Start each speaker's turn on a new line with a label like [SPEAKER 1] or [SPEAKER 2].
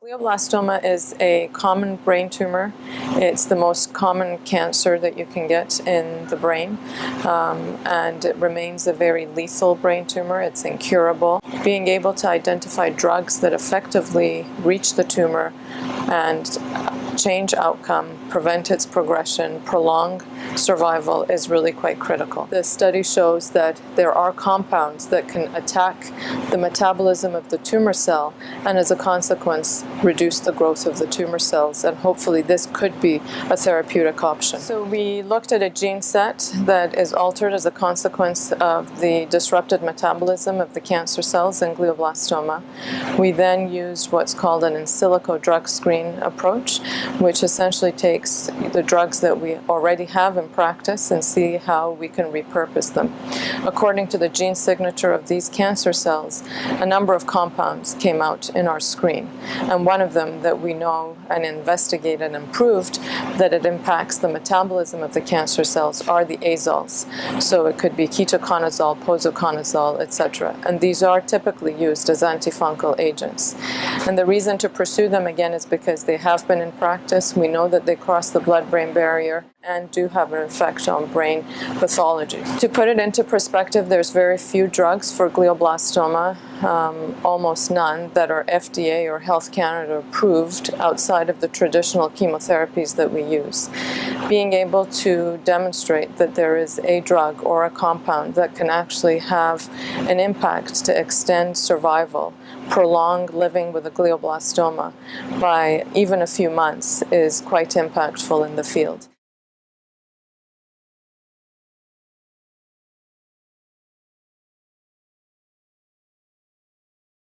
[SPEAKER 1] Glioblastoma is a common brain tumor. It's the most common cancer that you can get in the brain, and it remains a very lethal brain tumor. It's incurable. Being able to identify drugs that effectively reach the tumor and change outcome, prevent its progression, prolong survival is really quite critical. The study shows that there are compounds that can attack the metabolism of the tumor cell and as a consequence reduce the growth of the tumor cells, and hopefully this could be a therapeutic option. So we looked at a gene set that is altered as a consequence of the disrupted metabolism of the cancer cells in glioblastoma. We then used what's called an in silico drug screen approach, which essentially takes the drugs that we already have in practice and see how we can repurpose them. According to the gene signature of these cancer cells, a number of compounds came out in our screen, and one of them that we know and investigated and proved that it impacts the metabolism of the cancer cells are the azoles. So it could be ketoconazole, posaconazole, etc. And these are typically used as anti-fungal agents. And the reason to pursue them again is because they have been in practice. We know that they cross the blood-brain barrier and do have an effect on brain pathology. To put it into perspective, there's very few drugs for glioblastoma, almost none, that are FDA or Health Canada approved outside of the traditional chemotherapies that we use. Being able to demonstrate that there is a drug or a compound that can actually have an impact to extend survival, prolong living with a glioblastoma by even a few months is quite impactful in the field.